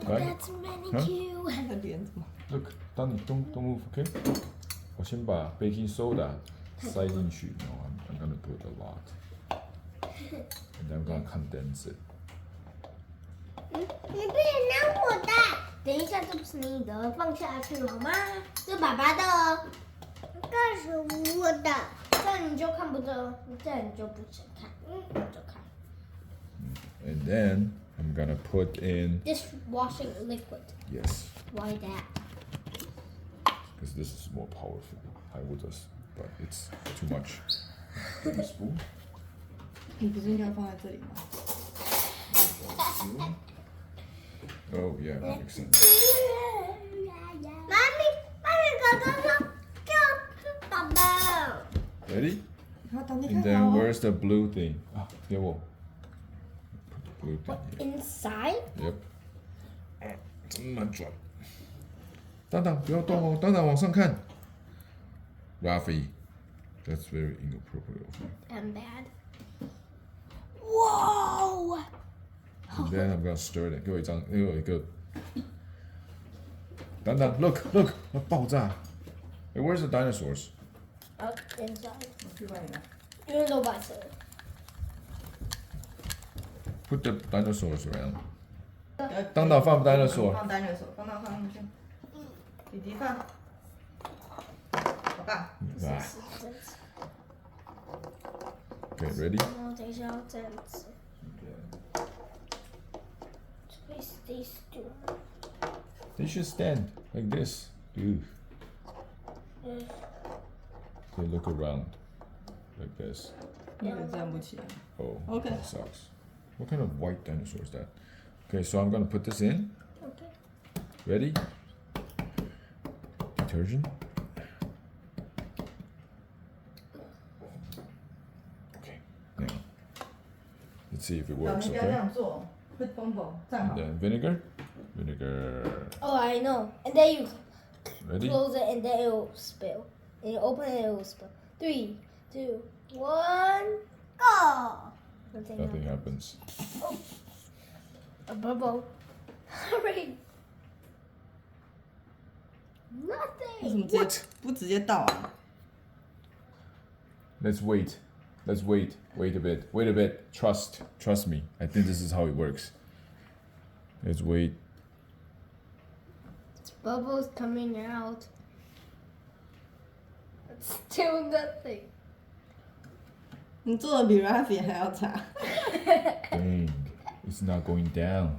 Right? That's manicure. 那个脸怎么？ Look, don't move, okay? 我先把 baking soda 塞进去。No, I'm gonna put a lot. And then I'm gonna condense it. 你不能拿我的。等一下，这不是你的，放下去了好吗？这是爸爸的哦。这是我的。这样你就看不到，这样你就不想看，我就看。And then I'm gonna put in. Dishwashing liquid. Yes, Why that? because this is more powerful. I would just, but it's too much. Give me a spoon. 你不是应该放在这里吗？ Oh yeah, that makes sense. 妈咪，哥哥说叫宝宝。 Ready? 好，等你 And 看 then 好哦。 where's the blue thing? Ah, 给我。Put the blue thing here. Inside? Yep. 这么慢转。当当，不要动哦，当当往上看。Raffy, that's very inappropriate of you. I'm bad. Whoa! And then I'm gonna stir it. 给我一张，给我一个。等等 ，look，要爆炸。Hey, where's the dinosaurs? Up inside. 我去帮你拿。因为都白色。 Put the dinosaurs around. 当当放 dinosaur. 放 dinosaur，放到放进去。弟弟放。老爸。Ah. Okay, ready? 然后等一下要这样子。Space these two. They should stand like this. Ew. They look around like this. 那个站不起来。 Oh, Okay. that sucks. What kind of white dinosaur is that? Okay, so I'm gonna put this in. Okay. Ready? Detergent. Okay, now let's see if it 老 works. 你不要这 Okay. 样做，会风头。站 And 好。 then vinegar. Vinegar. Oh, I know. And then you Ready? close it, and then it will spill. And you open it, it will spill. 3, 2, 1, go! Nothing happens. A bubble. Hurry! 为什么 Nothing. 直接不直接倒啊？ Let's wait. Let's wait. Wait a bit. Wait a bit. Trust me. I think this is how it works. Let's wait. Bubbles coming out. It's still nothing. 你做的比 Raffy 还要差。 Dang. It's not going down.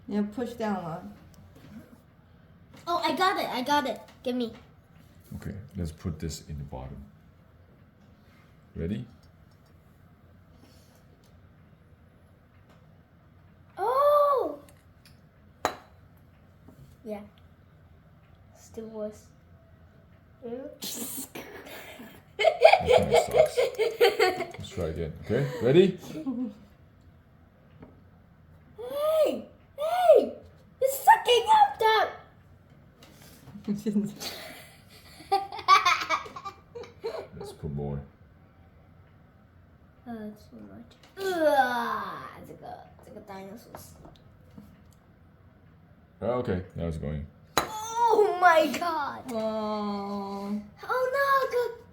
你要 push down 吗？ Oh, I got it. I got it. Give me. Okay, let's put this in the bottom. Ready? Oh! Yeah. Still worse. That kind of sucks. Let's try again. Okay, ready? Hey! Hey! It's sucking up that! 现在 Let's put more. Too much. 这个 dinosaur 死了。 Okay, now it's going. Oh my god! 哦， Oh no!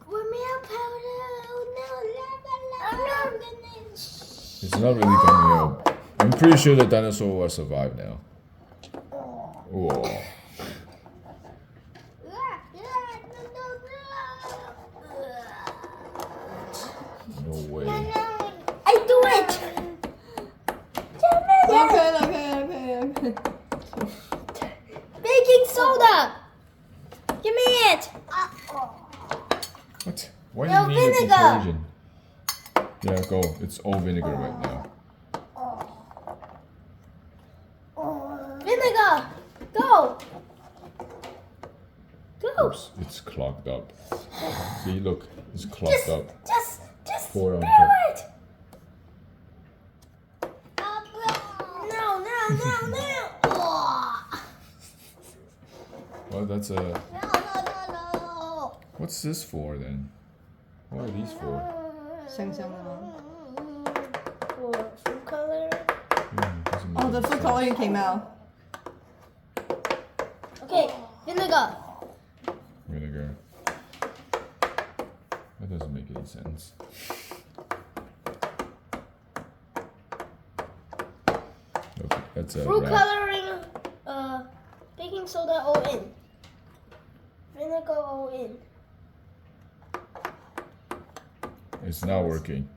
We're milk powder! Oh no! Oh no! Goodness! It's not really coming out. I'm pretty sure the dinosaur will survive now. Whoa. No way. I do it! OK 了，OK。 Baking soda! Give me it! What? Why No do you need a vinegar. detergent? Yeah, go. It's all vinegar right now. Vinegar! Go! Go! Oops, it's clogged up. See, look, it's clogged Just up. Pour spill on top. it! No! Well, that's a. No! What's this for then? What are these for? 香香的吗？ For food color? Doesn't make Oh, the food coloring came out. Okay, vinegar. Vinegar. That doesn't make any sense. Okay, that's a Fruit wrap. coloring, baking soda all in. Vinegar all in. It's not working.